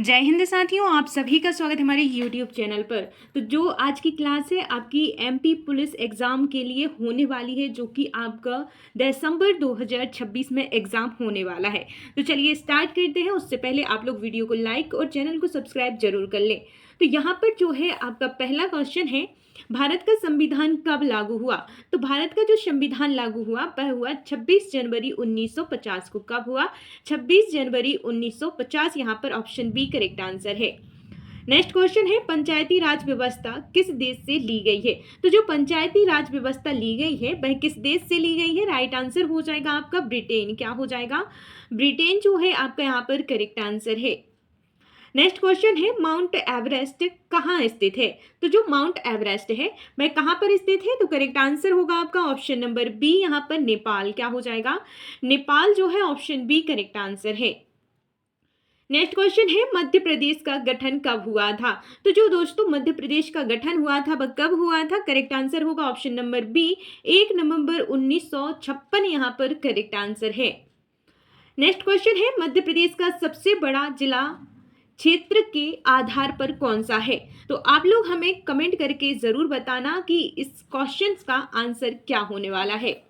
जय हिंद साथियों, आप सभी का स्वागत है हमारे यूट्यूब चैनल पर। तो जो आज की क्लास है आपकी एमपी पुलिस एग्ज़ाम के लिए होने वाली है, जो कि आपका दिसंबर 2026 में एग्ज़ाम होने वाला है। तो चलिए स्टार्ट करते हैं। उससे पहले आप लोग वीडियो को लाइक और चैनल को सब्सक्राइब जरूर कर लें। तो यहाँ पर जो है आपका पहला क्वेश्चन है, भारत का संविधान कब लागू हुआ? तो भारत का जो संविधान लागू हुआ वह हुआ 26 जनवरी 1950 को। कब हुआ? 26 जनवरी 1950। यहाँ पर ऑप्शन बी करेक्ट आंसर है। नेक्स्ट क्वेश्चन है, पंचायती राज व्यवस्था किस देश से ली गई है? तो जो पंचायती राज व्यवस्था ली गई है वह किस देश से ली गई है? राइट आंसर हो जाएगा आपका ब्रिटेन। क्या हो जाएगा? ब्रिटेन जो है आपका यहाँ पर करेक्ट आंसर है। नेक्स्ट क्वेश्चन है, माउंट एवरेस्ट कहाँ स्थित है? तो जो माउंट एवरेस्ट है वह कहाँ पर स्थित है? तो करेक्ट आंसर होगा आपका ऑप्शन नंबर बी, यहाँ पर नेपाल। क्या हो जाएगा? नेपाल जो है ऑप्शन बी करेक्ट आंसर है। नेक्स्ट क्वेश्चन है, मध्य प्रदेश का गठन कब हुआ था? तो जो दोस्तों मध्य प्रदेश का गठन हुआ था वह कब हुआ था? करेक्ट आंसर होगा ऑप्शन नंबर बी, 1 नवंबर 1956 यहाँ पर करेक्ट आंसर है। नेक्स्ट क्वेश्चन है, मध्य प्रदेश का सबसे बड़ा जिला क्षेत्र के आधार पर कौन सा है? तो आप लोग हमें कमेंट करके जरूर बताना कि इस क्वेश्चन का आंसर क्या होने वाला है।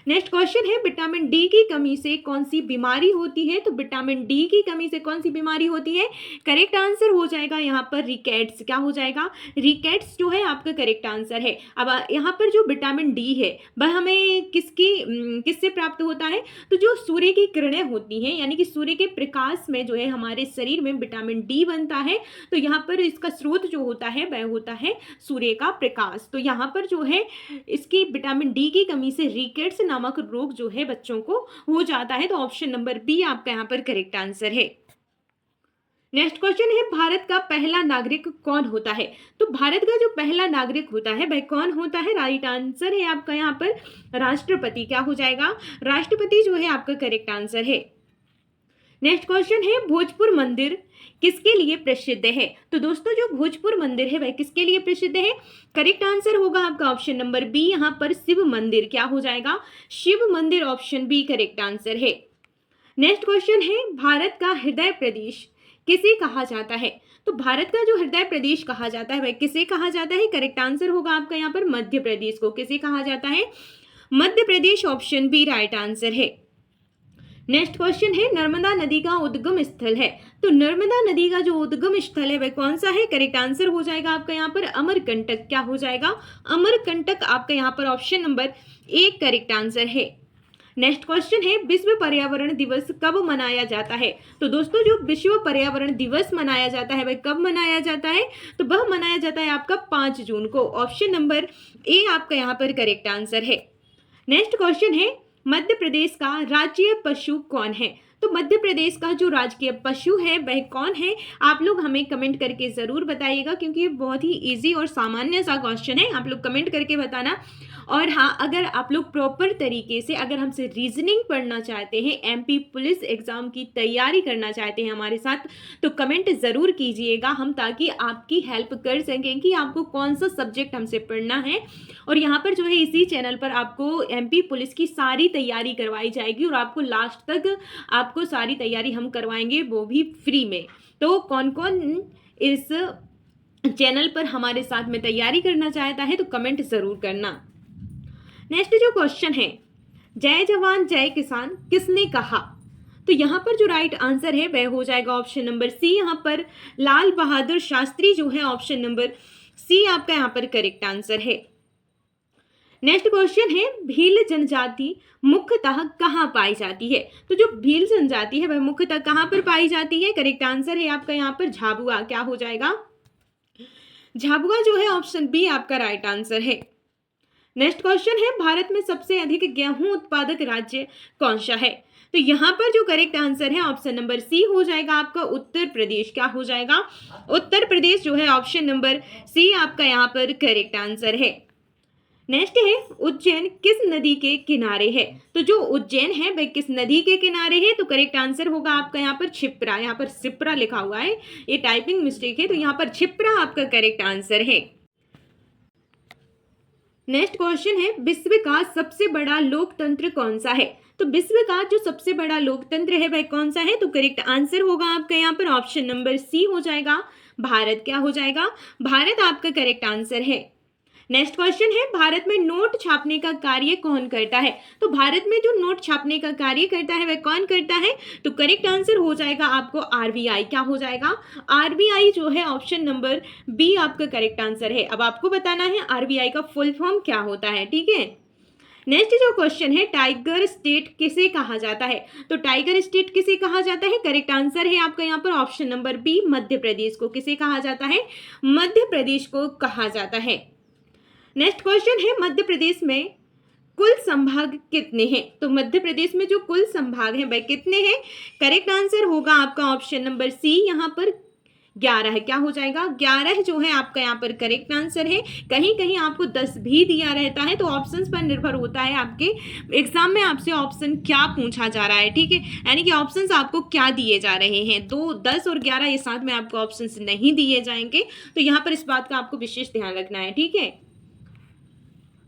नेक्स्ट क्वेश्चन है, विटामिन डी की कमी से कौन सी बीमारी होती है? तो विटामिन डी की कमी से कौन सी बीमारी होती है? करेक्ट आंसर हो जाएगा यहाँ पर रिकेट्स। क्या हो जाएगा? रिकेट्स जो है आपका करेक्ट आंसर है। अब यहाँ पर जो विटामिन डी है वह हमें किससे प्राप्त होता है? तो जो सूर्य की किरणें होती हैं, यानी कि सूर्य के प्रकाश में जो है हमारे शरीर में विटामिन डी बनता है। तो यहाँ पर इसका स्रोत जो होता है वह होता है सूर्य का प्रकाश। तो यहाँ पर जो है इसकी विटामिन डी की कमी से रिकेट्स नामक रोग जो है बच्चों को हो जाता है। तो ऑप्शन नंबर बी आपका यहाँ पर करेक्ट आंसर है। नेक्स्ट क्वेश्चन है, भारत का पहला नागरिक कौन होता है? तो भारत का जो पहला नागरिक होता है वह कौन होता है? राइट आंसर है आपका यहाँ पर राष्ट्रपति। क्या हो जाएगा? राष्ट्रपति जो है आपका करेक्ट आंसर है। नेक्स्ट क्वेश्चन है, भोजपुर मंदिर किसके लिए प्रसिद्ध है? तो दोस्तों जो भोजपुर मंदिर है वह किसके लिए प्रसिद्ध है? करेक्ट आंसर होगा आपका ऑप्शन नंबर बी, यहाँ पर शिव मंदिर। क्या हो जाएगा? शिव मंदिर ऑप्शन बी करेक्ट आंसर है। नेक्स्ट क्वेश्चन है, भारत का हृदय प्रदेश किसे कहा जाता है? तो भारत का जो हृदय प्रदेश कहा जाता है वह किसे कहा जाता है? करेक्ट आंसर होगा आपका यहाँ पर मध्य प्रदेश को। किसे कहा जाता है? मध्य प्रदेश ऑप्शन बी राइट आंसर है। नेक्स्ट क्वेश्चन है, नर्मदा नदी का उद्गम स्थल है। तो नर्मदा नदी का जो उद्गम स्थल है वह कौन सा है? करेक्ट आंसर हो जाएगा आपका यहाँ पर अमरकंटक। क्या हो जाएगा? अमरकंटक आपका यहाँ पर ऑप्शन नंबर एक करेक्ट आंसर है। नेक्स्ट क्वेश्चन है, विश्व पर्यावरण दिवस कब मनाया जाता है? तो दोस्तों जो विश्व पर्यावरण दिवस मनाया जाता है वह कब मनाया जाता है? तो वह मनाया जाता है आपका 5 जून को। ऑप्शन नंबर ए आपका यहाँ पर करेक्ट आंसर है। नेक्स्ट क्वेश्चन है, मध्य प्रदेश का राज्य पशु कौन है? तो मध्य प्रदेश का जो राजकीय पशु है वह कौन है? आप लोग हमें कमेंट करके जरूर बताइएगा, क्योंकि ये बहुत ही इजी और सामान्य सा क्वेश्चन है। आप लोग कमेंट करके बताना। और हाँ, अगर आप लोग प्रॉपर तरीके से अगर हमसे रीजनिंग पढ़ना चाहते हैं, एमपी पुलिस एग्जाम की तैयारी करना चाहते हैं हमारे साथ, तो कमेंट ज़रूर कीजिएगा हम, ताकि आपकी हेल्प कर सकें कि आपको कौन सा सब्जेक्ट हमसे पढ़ना है। और यहाँ पर जो है इसी चैनल पर आपको एमपी पुलिस की सारी तैयारी करवाई जाएगी और आपको लास्ट तक आपको सारी तैयारी हम करवाएंगे, वो भी फ्री में। तो कौन कौन इस चैनल पर हमारे साथ में तैयारी करना चाहता है तो कमेंट ज़रूर करना। नेक्स्ट जो क्वेश्चन है, जय जवान जय किसान किसने कहा? तो यहाँ पर जो राइट आंसर है वह हो जाएगा ऑप्शन नंबर सी, यहाँ पर लाल बहादुर शास्त्री जो है ऑप्शन नंबर सी आपका यहाँ पर करेक्ट आंसर है। नेक्स्ट क्वेश्चन है, भील जनजाति मुख्यतः कहाँ पाई जाती है? तो जो भील जनजाति है वह मुख्यतः कहाँ पर पाई जाती है? करेक्ट आंसर है आपका यहाँ पर झाबुआ। क्या हो जाएगा? झाबुआ जो है ऑप्शन बी आपका राइट आंसर है। नेक्स्ट क्वेश्चन है, भारत में सबसे अधिक गेहूं उत्पादक राज्य कौन सा है? तो यहाँ पर जो करेक्ट आंसर है ऑप्शन नंबर सी हो जाएगा आपका उत्तर प्रदेश। क्या हो जाएगा? उत्तर प्रदेश जो है ऑप्शन नंबर सी आपका यहाँ पर करेक्ट आंसर है। नेक्स्ट है, उज्जैन किस नदी के किनारे है? तो जो उज्जैन है वह किस नदी के किनारे है? तो करेक्ट आंसर होगा आपका यहाँ पर क्षिप्रा। यहाँ पर शिप्रा लिखा हुआ है, ये टाइपिंग मिस्टेक है, तो यहाँ पर क्षिप्रा आपका करेक्ट आंसर है। नेक्स्ट क्वेश्चन है, विश्व का सबसे बड़ा लोकतंत्र कौन सा है? तो विश्व का जो सबसे बड़ा लोकतंत्र है वह कौन सा है? तो करेक्ट आंसर होगा आपका यहाँ पर ऑप्शन नंबर सी हो जाएगा, भारत। क्या हो जाएगा? भारत आपका करेक्ट आंसर है। नेक्स्ट क्वेश्चन है, भारत में नोट छापने का कार्य कौन करता है? तो भारत में जो नोट छापने का कार्य करता है वह कौन करता है? तो करेक्ट आंसर हो जाएगा आपको आरबीआई। क्या हो जाएगा? आरबीआई जो है ऑप्शन नंबर बी आपका करेक्ट आंसर है। अब आपको बताना है आरबीआई का फुल फॉर्म क्या होता है, ठीक है। नेक्स्ट जो क्वेश्चन है, टाइगर स्टेट किसे कहा जाता है? तो टाइगर स्टेट किसे कहा जाता है? करेक्ट आंसर है आपका यहाँ पर option number B, Madhya Pradesh को। किसे कहा जाता है? मध्य प्रदेश को कहा जाता है। नेक्स्ट क्वेश्चन है, मध्य प्रदेश में कुल संभाग कितने हैं? तो मध्य प्रदेश में जो कुल संभाग हैं वह कितने हैं? करेक्ट आंसर होगा आपका ऑप्शन नंबर सी, यहाँ पर 11 है। क्या हो जाएगा? 11 जो है आपका यहाँ पर करेक्ट आंसर है। कहीं कहीं आपको 10 भी दिया रहता है, तो ऑप्शंस पर निर्भर होता है आपके एग्जाम में आपसे ऑप्शन क्या पूछा जा रहा है, ठीक है। यानी कि ऑप्शंस आपको क्या दिए जा रहे हैं, 2, 10 और 11 ये साथ में आपको ऑप्शंस नहीं दिए जाएंगे, तो यहाँ पर इस बात का आपको विशेष ध्यान रखना है, ठीक है।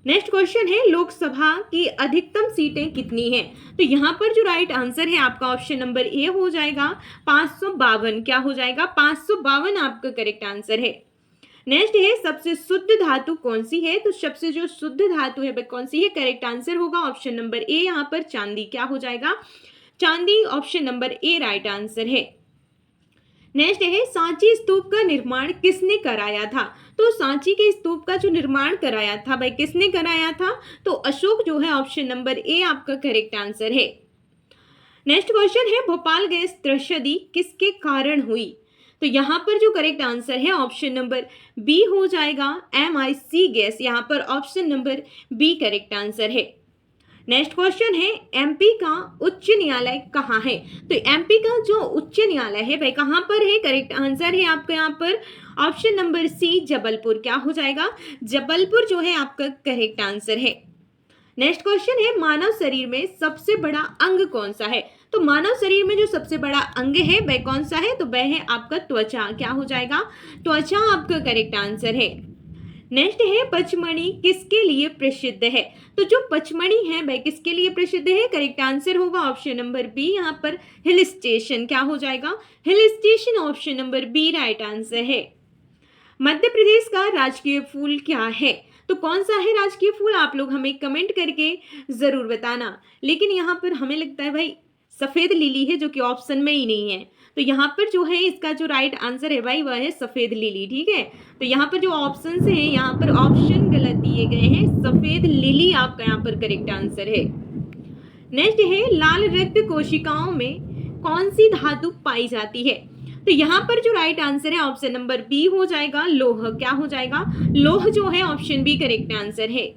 नेक्स्ट क्वेश्चन है, लोकसभा की अधिकतम सीटें कितनी हैं? तो यहाँ पर जो राइट आंसर है आपका ऑप्शन नंबर ए हो जाएगा 552। क्या हो जाएगा? 552 आपका करेक्ट आंसर है। नेक्स्ट है, सबसे शुद्ध धातु कौन सी है? तो सबसे जो शुद्ध धातु है वह कौन सी है? करेक्ट आंसर होगा ऑप्शन नंबर ए, यहाँ पर चांदी। क्या हो जाएगा? चांदी option number A right answer है। नेक्स्ट है, सांची स्तूप का निर्माण किसने कराया था? तो सांची के स्तूप का जो निर्माण कराया था भाई किसने कराया था? तो अशोक जो है ऑप्शन नंबर ए आपका करेक्ट आंसर है। नेक्स्ट क्वेश्चन है, भोपाल गैस त्रस्यदी किसके कारण हुई? तो यहाँ पर जो करेक्ट आंसर है ऑप्शन नंबर बी हो जाएगा, MIC गैस। यहाँ पर option number B correct answer है। नेक्स्ट क्वेश्चन है, एमपी का उच्च न्यायालय कहाँ है? तो एमपी का जो उच्च न्यायालय है वह कहाँ पर है? करेक्ट आंसर है आपका यहाँ पर ऑप्शन नंबर सी, जबलपुर। क्या हो जाएगा? जबलपुर जो है आपका करेक्ट आंसर है। नेक्स्ट क्वेश्चन है, मानव शरीर में सबसे बड़ा अंग कौन सा है? तो मानव शरीर में जो सबसे बड़ा अंग है वह कौन सा है? तो वह है आपका त्वचा। क्या हो जाएगा? त्वचा आपका करेक्ट आंसर है। नेक्स्ट है, पचमढ़ी किसके लिए प्रसिद्ध है? तो जो पचमढ़ी है वह किसके लिए प्रसिद्ध है? करेक्ट आंसर होगा ऑप्शन नंबर बी, यहाँ पर हिल स्टेशन। क्या हो जाएगा? Hill station option number B right answer है। मध्य प्रदेश का राजकीय फूल क्या है? तो कौन सा है राजकीय फूल? आप लोग हमें कमेंट करके जरूर बताना। लेकिन यहाँ पर हमें लगता है भाई सफेद लिली है, जो कि ऑप्शन में ही नहीं है। तो यहाँ पर जो है इसका जो राइट आंसर है भाई वह है सफेद लिली, ठीक है। तो यहाँ पर जो ऑप्शंस हैं यहाँ पर ऑप्शन गलत दिए गए हैं, सफेद लिली आपका यहाँ पर करेक्ट आंसर है। नेक्स्ट है, लाल रक्त कोशिकाओं में कौन सी धातु पाई जाती है? तो यहाँ पर जो राइट आंसर है ऑप्शन नंबर बी हो जाएगा, लोह। क्या हो जाएगा? लोह जो है ऑप्शन बी करेक्ट आंसर है।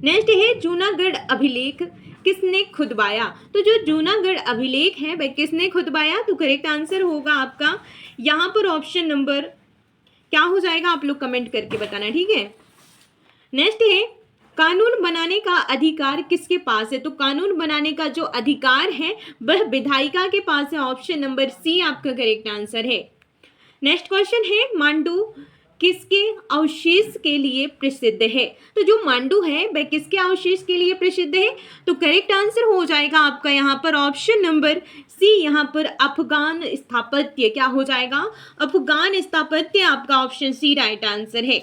नेक्स्ट है, जूनागढ़ अभिलेख किसने खुदवाया? तो जो जूनागढ़ अभिलेख है वह किसने खुदवाया? तो करेक्ट आंसर होगा आपका यहाँ पर ऑप्शन नंबर क्या हो जाएगा? आप लोग कमेंट करके बताना, ठीक है। नेक्स्ट है, कानून बनाने का अधिकार किसके पास है? तो कानून बनाने का जो अधिकार है वह विधायिका के पास है, ऑप्शन नंबर सी आपका करेक्ट आंसर है। नेक्स्ट क्वेश्चन है, मांडू किसके अवशेष के लिए प्रसिद्ध है? तो जो मांडू है वह किसके अवशेष के लिए प्रसिद्ध है? तो करेक्ट आंसर हो जाएगा आपका यहाँ पर ऑप्शन नंबर सी, यहाँ पर अफगान स्थापत्य। क्या हो जाएगा? अफगान स्थापत्य आपका ऑप्शन सी राइट आंसर है।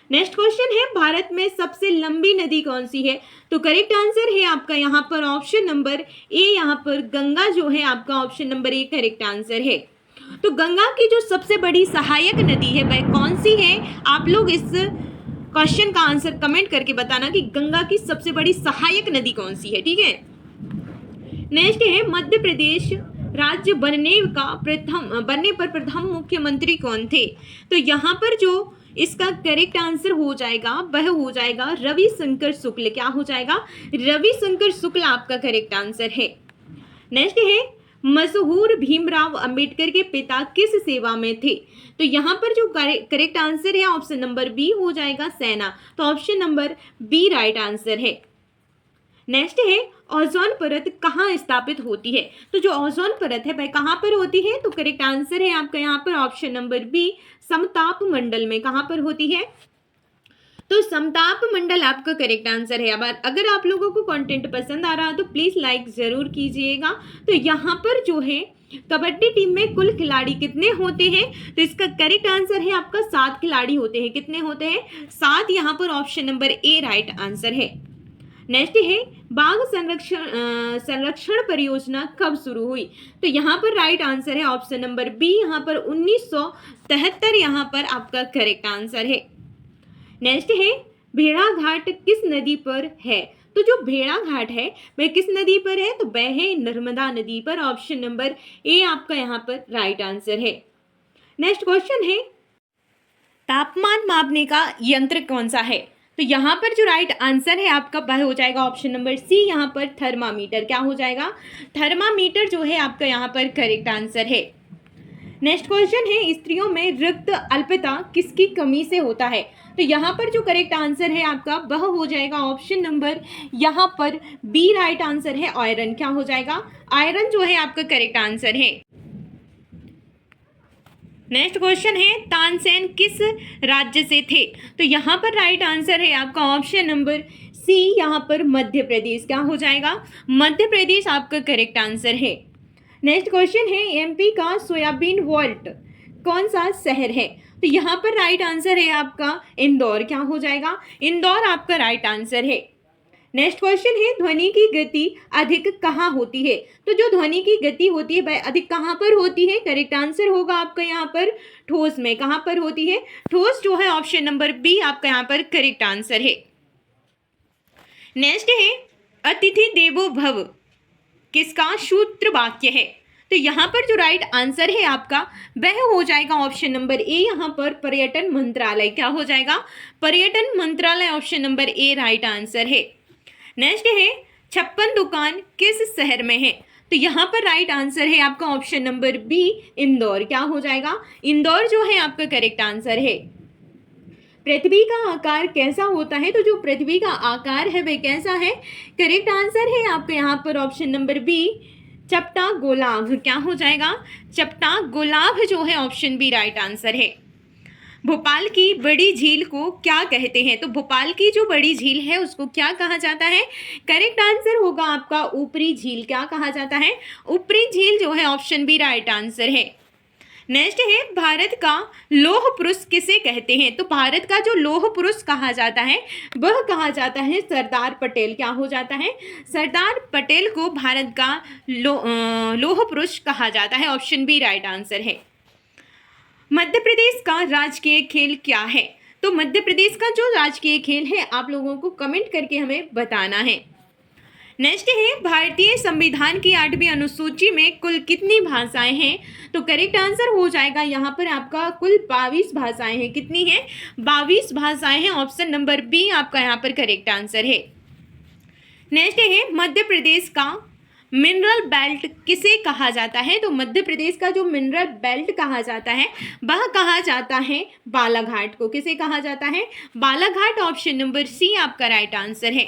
नेक्स्ट क्वेश्चन है, भारत में सबसे लंबी नदी कौन सी है? तो करेक्ट आंसर है आपका यहाँ पर ऑप्शन नंबर ए, यहाँ पर गंगा जो है आपका option number A correct answer है। तो गंगा की जो सबसे बड़ी सहायक नदी है वह कौन सी है? आप लोग इस क्वेश्चन का आंसर कमेंट करके बताना कि गंगा की सबसे बड़ी सहायक नदी कौन सी है, ठीक है। नेक्स्ट है, मध्य प्रदेश राज्य बनने पर प्रथम मुख्यमंत्री कौन थे? तो यहाँ पर जो इसका करेक्ट आंसर हो जाएगा वह हो जाएगा रविशंकर शुक्ल। क्या हो जाएगा? रविशंकर शुक्ल आपका करेक्ट आंसर है। नेक्स्ट है, मशहूर भीमराव अंबेडकर के पिता किस सेवा में थे? तो यहाँ पर जो करेक्ट आंसर है ऑप्शन नंबर बी हो जाएगा, सेना। तो option number B right answer है। नेक्स्ट है, ओजोन परत कहाँ स्थापित होती है? तो जो ओजोन परत है वह कहाँ पर होती है? तो करेक्ट आंसर है आपका यहाँ पर ऑप्शन नंबर बी, समताप मंडल में। कहाँ पर होती है? तो समताप मंडल आपका करेक्ट आंसर है। अब अगर आप लोगों को कंटेंट पसंद आ रहा है तो प्लीज लाइक जरूर कीजिएगा। तो यहाँ पर जो है कबड्डी टीम में कुल खिलाड़ी कितने होते हैं, तो इसका करेक्ट आंसर है आपका 7 खिलाड़ी होते हैं। कितने होते हैं? 7। यहाँ पर option number A right answer है। नेक्स्ट है बाघ संरक्षण परियोजना कब शुरू हुई, तो यहाँ पर राइट आंसर है ऑप्शन नंबर बी, यहाँ पर 1973 यहाँ पर आपका करेक्ट आंसर है। नेक्स्ट है भेड़ा घाट किस नदी पर है, तो जो भेड़ा घाट है वह किस नदी पर है, तो वह है नर्मदा नदी पर। ऑप्शन नंबर ए आपका यहाँ पर राइट आंसर है। नेक्स्ट क्वेश्चन है तापमान मापने का यंत्र कौन सा है, तो यहाँ पर जो राइट आंसर है आपका वह हो जाएगा ऑप्शन नंबर सी, यहाँ पर थर्मामीटर। क्या हो जाएगा? थर्मामीटर जो है आपका यहाँ पर करेक्ट आंसर है। नेक्स्ट क्वेश्चन है स्त्रियों में रक्त अल्पता किसकी कमी से होता है, तो यहाँ पर जो करेक्ट आंसर है आपका वह हो जाएगा ऑप्शन नंबर यहाँ पर बी राइट आंसर है आयरन। क्या हो जाएगा? आयरन जो है आपका करेक्ट आंसर है। नेक्स्ट क्वेश्चन है तानसेन किस राज्य से थे, तो यहाँ पर राइट आंसर है आपका ऑप्शन नंबर सी, यहाँ पर मध्य प्रदेश। क्या हो जाएगा? मध्य प्रदेश आपका करेक्ट आंसर है। नेक्स्ट क्वेश्चन है एमपी का सोयाबीन वॉल्ट कौन सा शहर है, तो यहाँ पर राइट आंसर है आपका इंदौर। क्या हो जाएगा? इंदौर आपका राइट आंसर है। नेक्स्ट क्वेश्चन है ध्वनि की गति अधिक कहाँ होती है, तो जो ध्वनि की गति होती है वह अधिक कहाँ पर होती है, करेक्ट आंसर होगा आपका यहाँ पर ठोस में। कहाँ पर होती है? ठोस जो है ऑप्शन नंबर बी आपका यहाँ पर करेक्ट आंसर है। नेक्स्ट है अतिथि देवो भव किसका सूत्र वाक्य है, तो यहाँ पर जो राइट आंसर है आपका वह हो जाएगा ऑप्शन नंबर ए, यहाँ पर पर्यटन मंत्रालय। क्या हो जाएगा? पर्यटन मंत्रालय। Option number A right answer है। नेक्स्ट है 56 दुकान किस शहर में है, तो यहाँ पर राइट आंसर है आपका ऑप्शन नंबर बी इंदौर। क्या हो जाएगा? इंदौर जो है आपका करेक्ट आंसर है। पृथ्वी का आकार कैसा होता है, तो जो पृथ्वी का आकार है वह कैसा है, करेक्ट आंसर है आपका यहाँ पर ऑप्शन नंबर बी चपटा गोलाभ। क्या हो जाएगा? चपटा गोलाभ जो है ऑप्शन बी राइट आंसर है। भोपाल की बड़ी झील को क्या कहते हैं, तो भोपाल की जो बड़ी झील है उसको क्या कहा जाता है, करेक्ट आंसर होगा आपका ऊपरी झील। क्या कहा जाता है? ऊपरी झील जो है ऑप्शन बी राइट आंसर है। नेक्स्ट है भारत का लौह पुरुष किसे कहते हैं, तो भारत का जो लौह पुरुष कहा जाता है वह कहा जाता है सरदार पटेल। क्या हो जाता है? सरदार पटेल को भारत का लौह पुरुष कहा जाता है। ऑप्शन बी राइट आंसर है। मध्य प्रदेश का राजकीय खेल क्या है, तो मध्य प्रदेश का जो राजकीय खेल है आप लोगों को कमेंट करके हमें बताना है। नेक्स्ट है भारतीय संविधान की 8वीं अनुसूची में कुल कितनी भाषाएं हैं, तो करेक्ट आंसर हो जाएगा यहाँ पर आपका कुल 22 भाषाएं हैं। कितनी है? 22 भाषाएं हैं। ऑप्शन नंबर बी आपका यहाँ पर करेक्ट आंसर है। नेक्स्ट है मध्य प्रदेश का मिनरल बेल्ट किसे कहा जाता है, तो मध्य प्रदेश का जो मिनरल बेल्ट कहा जाता है वह कहा जाता है बालाघाट को। किसे कहा जाता है? बालाघाट। ऑप्शन नंबर सी आपका राइट आंसर है।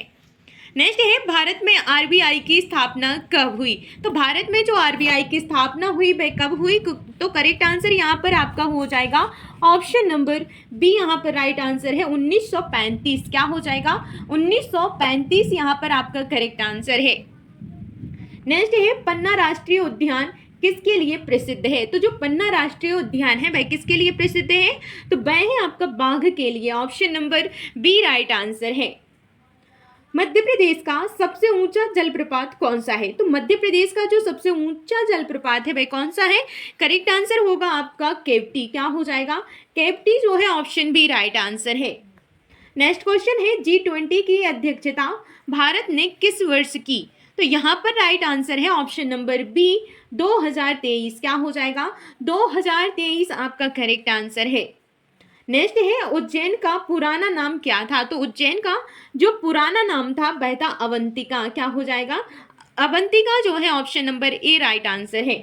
नेक्स्ट है भारत में आरबीआई की स्थापना कब हुई, तो भारत में जो आरबीआई की स्थापना हुई वह कब हुई, तो करेक्ट आंसर यहाँ पर आपका हो जाएगा ऑप्शन नंबर बी, यहाँ पर राइट आंसर है 1935। क्या हो जाएगा? 1935 यहाँ पर आपका करेक्ट आंसर है। नेक्स्ट है पन्ना राष्ट्रीय उद्यान किसके लिए प्रसिद्ध है, तो जो पन्ना राष्ट्रीय उद्यान है वह किसके लिए प्रसिद्ध है, तो वह है आपका बाघ के लिए। Option number B right answer है। मध्य प्रदेश का सबसे ऊंचा जलप्रपात कौन सा है, तो मध्य प्रदेश का जो सबसे ऊंचा जलप्रपात है वह कौन सा है, करेक्ट आंसर होगा आपका केवटी। क्या हो जाएगा? केवटी जो है ऑप्शन बी राइट आंसर है। नेक्स्ट क्वेश्चन है G20 की अध्यक्षता भारत ने किस वर्ष की, तो यहाँ पर राइट आंसर है ऑप्शन नंबर बी 2023। क्या हो जाएगा? 2023 आपका करेक्ट आंसर है। नेक्स्ट है उज्जैन का पुराना नाम क्या था, तो उज्जैन का जो पुराना नाम था वह था अवंतिका। क्या हो जाएगा? अवंतिका जो है option number A right answer है।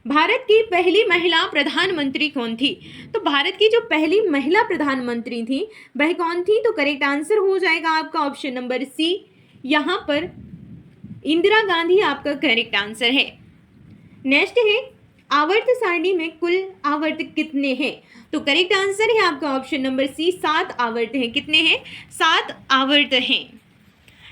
भारत की पहली महिला प्रधानमंत्री कौन थी, तो भारत की जो पहली महिला प्रधानमंत्री थी वह कौन थी, तो करेक्ट आंसर हो जाएगा आपका ऑप्शन नंबर सी, यहाँ पर इंदिरा गांधी आपका करेक्ट आंसर है। नेक्स्ट है आवर्त सारणी में कुल आवर्त कितने हैं? तो करेक्ट आंसर है आपका ऑप्शन नंबर सी, 7 आवर्त हैं। कितने हैं? 7 आवर्त हैं।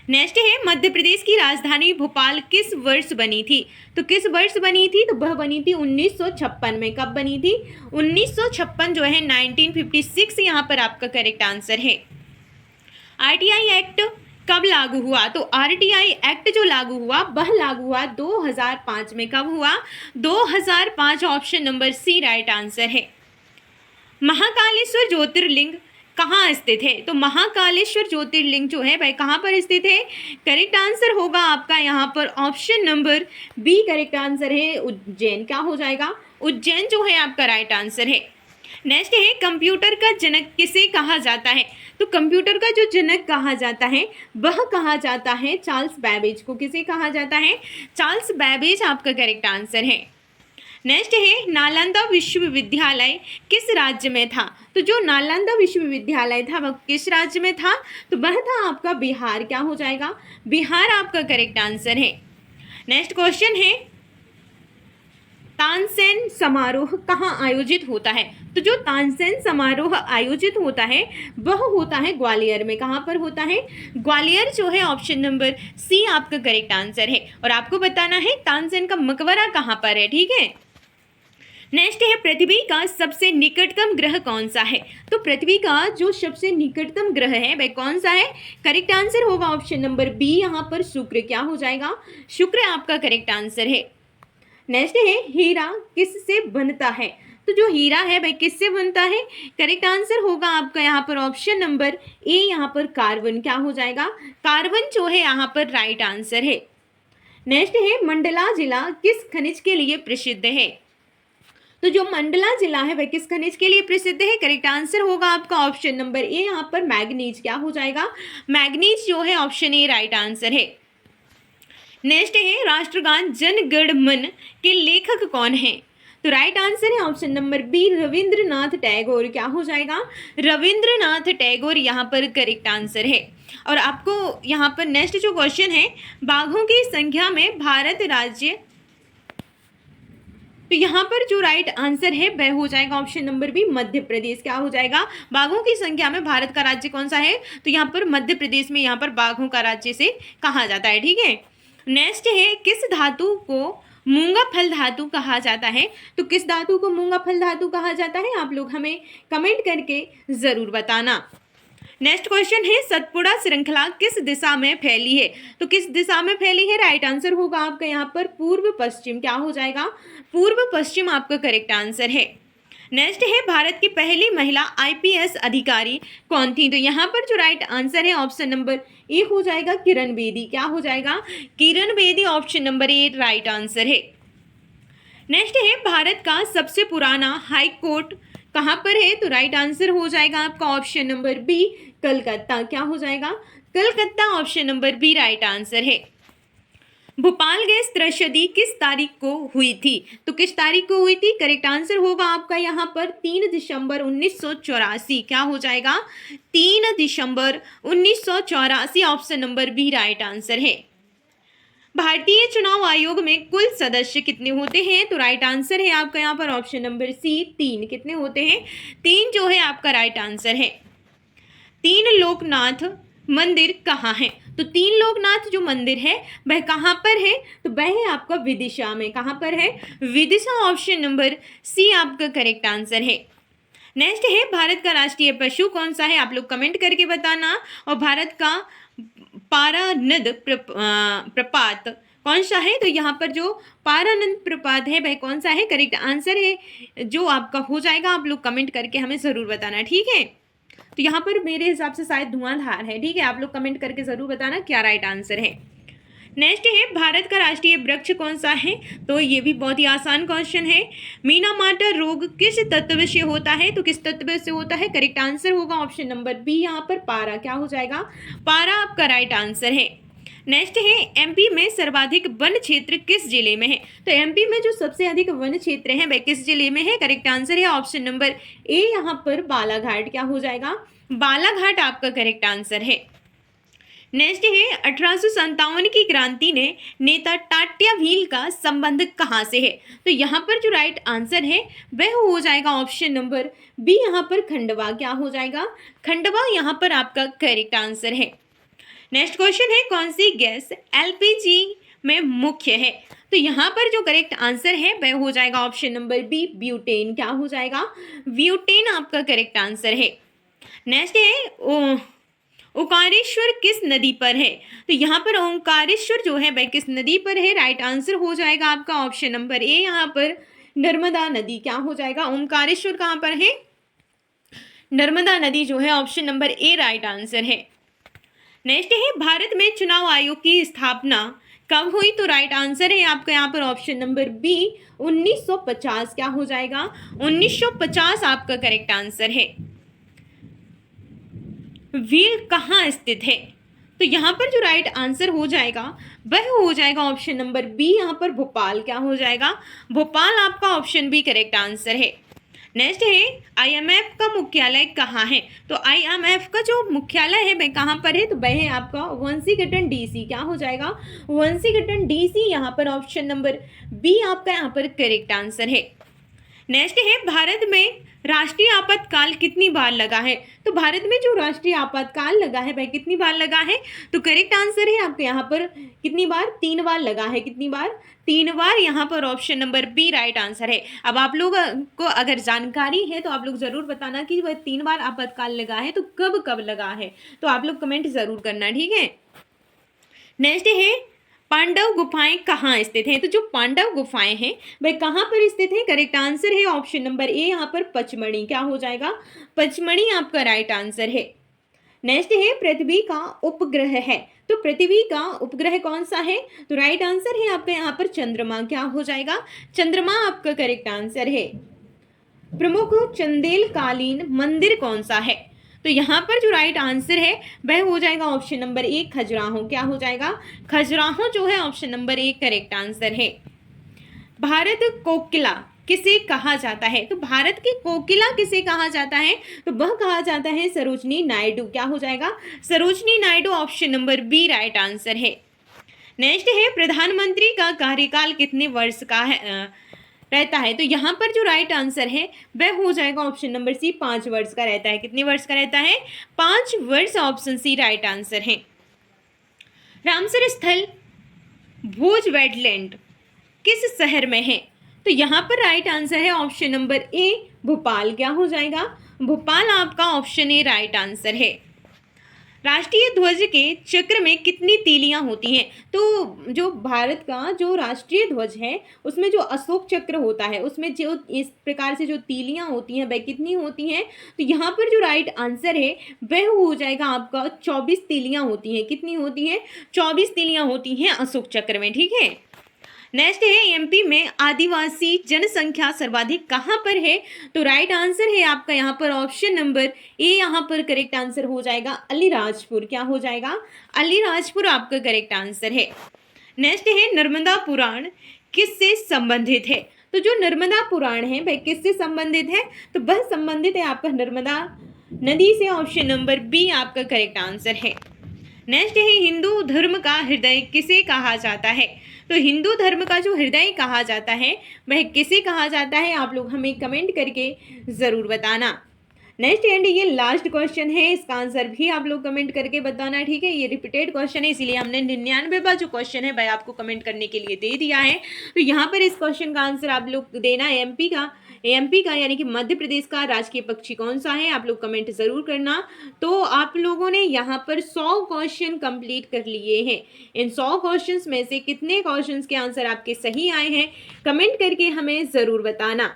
नेक्स्ट है मध्य प्रदेश की राजधानी भोपाल किस वर्ष बनी थी? तो किस वर्ष बनी थी? तो वह बनी थी 1956 में। कब बनी थी? 1956 जो है 1956 यहाँ पर आपका करेक्ट आंसर है। आरटीआई एक्ट कब लागू हुआ? तो आरटीआई एक्ट जो लागू हुआ वह लागू हुआ 2005 में। कब हुआ? 2005 option number C right answer है। महाकालेश्वर ज्योतिर्लिंग कहाँ स्थित है? तो महाकालेश्वर ज्योतिर्लिंग जो है भाई कहाँ पर स्थित है? करेक्ट आंसर होगा आपका यहाँ पर option number B correct answer है, उज्जैन। क्या हो जाएगा? उज्जैन जो है आपका राइट आंसर है। नेक्स्ट है कंप्यूटर का जनक किसे कहा जाता है? तो कंप्यूटर का जो जनक कहा जाता है वह कहा जाता है चार्ल्स बैबेज को। किसे कहा जाता है? चार्ल्स बैबेज आपका करेक्ट आंसर है। नेक्स्ट है नालंदा विश्वविद्यालय किस राज्य में था? तो जो नालंदा विश्वविद्यालय था वह किस राज्य में था? तो वह था आपका बिहार। क्या हो जाएगा? बिहार आपका करेक्ट आंसर है। नेक्स्ट क्वेश्चन है तानसेन समारोह कहाँ आयोजित होता है? तो जो तानसेन समारोह आयोजित होता है वह होता है ग्वालियर में। कहाँ पर होता है? ग्वालियर जो है ऑप्शन नंबर सी आपका करेक्ट आंसर है। और आपको बताना है तानसेन का मकबरा कहाँ पर है, ठीक है। नेक्स्ट है पृथ्वी का सबसे निकटतम ग्रह कौन सा है? तो पृथ्वी का जो सबसे निकटतम ग्रह है वह कौन सा है? करेक्ट आंसर होगा ऑप्शन नंबर बी यहाँ पर शुक्र। क्या हो जाएगा? शुक्र आपका करेक्ट आंसर है। नेक्स्ट है हीरा किससे बनता है? तो जो हीरा है भाई किससे बनता है? करेक्ट आंसर होगा आपका यहाँ पर ऑप्शन नंबर ए यहाँ पर कार्बन। क्या हो जाएगा? कार्बन जो है यहाँ पर राइट आंसर है। नेक्स्ट है मंडला जिला किस खनिज के लिए प्रसिद्ध है? तो जो मंडला जिला है वह किस खनिज के लिए प्रसिद्ध है? करेक्ट आंसर होगा आपका ऑप्शन नंबर ए यहाँ पर मैग्नीज। क्या हो जाएगा? मैग्नीज जो है ऑप्शन ए राइट आंसर है। नेक्स्ट है राष्ट्रगान जन गण मन के लेखक कौन है? तो राइट आंसर है option number B Rabindranath Tagore. क्या हो जाएगा? रविंद्रनाथ टैगोर यहाँ पर करेक्ट आंसर है। और आपको यहाँ पर नेक्स्ट जो क्वेश्चन है बाघों की संख्या में भारत राज्य, तो यहाँ पर जो राइट आंसर है वह हो जाएगा option number B Madhya Pradesh. क्या हो जाएगा? बाघों की संख्या में भारत का राज्य कौन सा है? तो यहाँ पर मध्य प्रदेश में यहाँ पर बाघों का राज्य से कहा जाता है, ठीक है। नेक्स्ट है किस धातु को मूंगा फल धातु कहा जाता है? तो किस धातु को मूंगा फल धातु कहा जाता है? आप लोग हमें कमेंट करके ज़रूर बताना। नेक्स्ट क्वेश्चन है सतपुड़ा श्रृंखला किस दिशा में फैली है? तो किस दिशा में फैली है? राइट आंसर होगा आपका यहाँ पर पूर्व पश्चिम। क्या हो जाएगा? पूर्व पश्चिम आपका करेक्ट आंसर है। नेक्स्ट है भारत की पहली महिला आईपीएस अधिकारी कौन थी? तो यहाँ पर जो राइट आंसर है ऑप्शन नंबर ए हो जाएगा किरण बेदी। क्या हो जाएगा? Kiran Bedi option number A right answer है। नेक्स्ट है भारत का सबसे पुराना हाई कोर्ट कहाँ पर है? तो राइट आंसर हो जाएगा आपका ऑप्शन नंबर बी कलकत्ता। क्या हो जाएगा? Calcutta option number B right answer है। भोपाल गैस त्रयोदशी किस तारीख को हुई थी? तो किस तारीख को हुई थी? करेक्ट आंसर होगा आपका यहाँ पर 3 दिसंबर 1984। क्या हो जाएगा? 3 दिसंबर 1984 option number B right answer है। भारतीय चुनाव आयोग में कुल सदस्य कितने होते हैं? तो राइट आंसर है आपका यहाँ पर ऑप्शन नंबर सी 3। कितने होते हैं? 3 जो है आपका राइट आंसर है। 3 लोकनाथ मंदिर कहाँ है? तो 3 लोकनाथ जो मंदिर है वह कहाँ पर है? तो वह है आपका विदिशा में। कहाँ पर है? विदिशा ऑप्शन नंबर सी आपका करेक्ट आंसर है। नेक्स्ट है भारत का राष्ट्रीय पशु कौन सा है? आप लोग कमेंट करके बताना। और भारत का पारानद प्रपात कौन सा है? तो यहाँ पर जो पारानंद प्रपात है वह कौन सा है? करेक्ट आंसर है जो आपका हो जाएगा। आप लोग कमेंट करके हमें ज़रूर बताना, ठीक है। तो यहाँ पर मेरे हिसाब से शायद धुआंधार है, ठीक है। आप लोग कमेंट करके ज़रूर बताना क्या राइट आंसर है। नेक्स्ट है भारत का राष्ट्रीय वृक्ष कौन सा है? तो ये भी बहुत ही आसान क्वेश्चन है। मीनामाटा रोग किस तत्व से होता है? तो किस तत्व से होता है? करेक्ट आंसर होगा ऑप्शन नंबर बी यहाँ पर पारा। क्या हो जाएगा? पारा आपका राइट आंसर है। नेक्स्ट है एमपी में सर्वाधिक वन क्षेत्र किस जिले में है? तो एमपी में जो सबसे अधिक वन क्षेत्र है वह किस जिले में है? करेक्ट आंसर है ऑप्शन नंबर ए यहाँ पर बालाघाट। क्या हो जाएगा? बालाघाट आपका करेक्ट आंसर है। नेक्स्ट है 1857 की क्रांति ने नेता टाट्या भील का संबंध कहाँ से है? तो यहाँ पर जो राइट आंसर है वह हो जाएगा ऑप्शन नंबर बी, यहाँ पर खंडवा। क्या हो जाएगा? खंडवा यहाँ पर आपका करेक्ट आंसर है। नेक्स्ट क्वेश्चन है कौन सी गैस एलपीजी में मुख्य है? तो यहाँ पर जो करेक्ट आंसर है वह हो जाएगा ऑप्शन नंबर बी, ब्यूटेन। क्या हो जाएगा? ब्यूटेन आपका करेक्ट आंसर है। नेक्स्ट है ओंकारेश्वर किस नदी पर है? तो यहाँ पर ओंकारेश्वर जो है वह किस नदी पर है? राइट आंसर हो जाएगा आपका ऑप्शन नंबर ए, यहाँ पर नर्मदा नदी। क्या हो जाएगा? ओंकारेश्वर कहाँ पर है? नर्मदा नदी जो है option number A right answer है। नेक्स्ट है भारत में चुनाव आयोग की स्थापना कब हुई? तो राइट आंसर है आपका यहाँ पर ऑप्शन नंबर बी, 1950। क्या हो जाएगा? 1950 आपका करेक्ट आंसर है। व्हील कहाँ स्थित है? तो यहाँ पर जो राइट आंसर हो जाएगा वह हो जाएगा ऑप्शन नंबर बी, यहाँ पर भोपाल। क्या हो जाएगा? भोपाल आपका ऑप्शन बी करेक्ट आंसर है। नेक्स्ट है आईएमएफ का मुख्यालय कहाँ है? तो आईएमएफ का जो मुख्यालय है वह कहाँ पर है? तो वह है आपका वाशिंगटन डीसी। क्या हो जाएगा? वाशिंगटन डीसी, यहाँ पर ऑप्शन नंबर बी आपका यहाँ पर करेक्ट आंसर है। नेक्स्ट है भारत में राष्ट्रीय आपातकाल कितनी बार लगा है? तो भारत में जो राष्ट्रीय आपातकाल लगा है वह कितनी बार लगा है? तो करेक्ट आंसर है आपके यहाँ पर कितनी बार? 3 बार लगा है। कितनी बार? 3 बार, यहाँ पर option number B right answer है। अब आप लोगों को अगर जानकारी है तो आप लोग ज़रूर बताना कि वह 3 बार आपातकाल लगा है तो कब कब लगा है, तो आप लोग कमेंट ज़रूर करना, ठीक है। नेक्स्ट है पांडव गुफाएं कहाँ स्थित हैं? तो जो पांडव गुफाएं हैं वह कहाँ पर स्थित है? करेक्ट आंसर है ऑप्शन नंबर ए, यहाँ पर पचमढ़ी। क्या हो जाएगा? पचमढ़ी आपका राइट आंसर है। नेक्स्ट है पृथ्वी का उपग्रह है, तो पृथ्वी का उपग्रह कौन सा है? तो राइट आंसर है आपका यहाँ पर चंद्रमा। क्या हो जाएगा? चंद्रमा आपका करेक्ट आंसर है। प्रमुख चंदेलकालीन मंदिर कौन सा है? तो यहाँ पर जो राइट आंसर है वह हो जाएगा ऑप्शन नंबर ए, खजुराहो। क्या हो जाएगा? खजुराहो जो है option number A correct answer है। भारत कोकिला किसे कहा जाता है? तो भारत की कोकिला किसे कहा जाता है? तो वह कहा जाता है सरोजनी नायडू। क्या हो जाएगा? Sarojini Naidu option number B right answer है। नेक्स्ट है प्रधानमंत्री का कार्यकाल कितने वर्ष का है रहता है? तो यहाँ पर जो राइट आंसर है वह हो जाएगा ऑप्शन नंबर सी, 5 वर्ष का रहता है। कितने वर्ष का रहता है? 5 वर्ष, ऑप्शन सी राइट आंसर है। रामसर स्थल भोज वेटलैंड किस शहर में है? तो यहाँ पर राइट आंसर है ऑप्शन नंबर ए, भोपाल। क्या हो जाएगा? भोपाल आपका ऑप्शन ए राइट आंसर है। राष्ट्रीय ध्वज के चक्र में कितनी तीलियां होती हैं? तो जो भारत का जो राष्ट्रीय ध्वज है उसमें जो अशोक चक्र होता है उसमें जो इस प्रकार से जो तीलियां होती हैं वह कितनी होती हैं? तो यहाँ पर जो राइट आंसर है वह हो जाएगा आपका 24 तीलियां होती हैं। कितनी होती हैं? 24 तीलियां होती हैं अशोक चक्र में, ठीक है। नेक्स्ट है एमपी में आदिवासी जनसंख्या सर्वाधिक कहाँ पर है? तो राइट आंसर है आपका यहाँ पर ऑप्शन नंबर ए, यहाँ पर करेक्ट आंसर हो जाएगा अलीराजपुर। क्या हो जाएगा? अलीराजपुर आपका करेक्ट आंसर है। नेक्स्ट है नर्मदा पुराण किससे संबंधित है? तो जो नर्मदा पुराण है वह किससे संबंधित है? तो वह संबंधित है आपका नर्मदा नदी से, ऑप्शन नंबर बी आपका करेक्ट आंसर है। नेक्स्ट है हिंदू धर्म का हृदय किसे कहा जाता है? तो हिंदू धर्म का जो हृदय कहा जाता है वह किसे कहा जाता है? आप लोग हमें कमेंट करके ज़रूर बताना। नेक्स्ट एंड ये लास्ट क्वेश्चन है, इसका आंसर भी आप लोग कमेंट करके बताना, ठीक है। ये रिपीटेड क्वेश्चन है इसीलिए हमने 99वां जो क्वेश्चन है वह आपको कमेंट करने के लिए दे दिया है। तो यहाँ पर इस क्वेश्चन का आंसर आप लोग देना है एमपी का यानी कि मध्य प्रदेश का राजकीय पक्षी कौन सा है? आप लोग कमेंट ज़रूर करना। तो आप लोगों ने यहाँ पर 100 क्वेश्चन कंप्लीट कर लिए हैं। इन 100 क्वेश्चंस में से कितने क्वेश्चंस के आंसर आपके सही आए हैं कमेंट करके हमें ज़रूर बताना।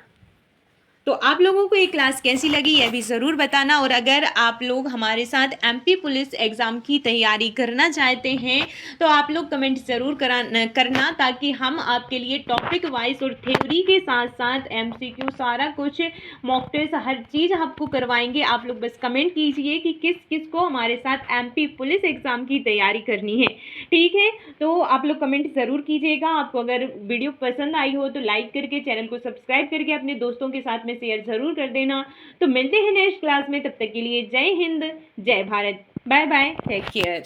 तो आप लोगों को ये क्लास कैसी लगी यह भी ज़रूर बताना। और अगर आप लोग हमारे साथ एमपी पुलिस एग्ज़ाम की तैयारी करना चाहते हैं तो आप लोग कमेंट ज़रूर करना ताकि हम आपके लिए टॉपिक वाइज और थ्योरी के साथ साथ एमसीक्यू सारा कुछ मॉक टेस्ट हर चीज़ आपको करवाएंगे। आप लोग बस कमेंट कीजिए कि किस किस को हमारे साथ एमपी पुलिस एग्ज़ाम की तैयारी करनी है, ठीक है। तो आप लोग कमेंट ज़रूर कीजिएगा। आपको अगर वीडियो पसंद आई हो तो लाइक करके चैनल को सब्सक्राइब करके अपने दोस्तों के साथ में शेयर जरूर कर देना। तो मिलते हैं नेक्स्ट क्लास में, तब तक के लिए जय हिंद जय Bharat, bye bye, take care.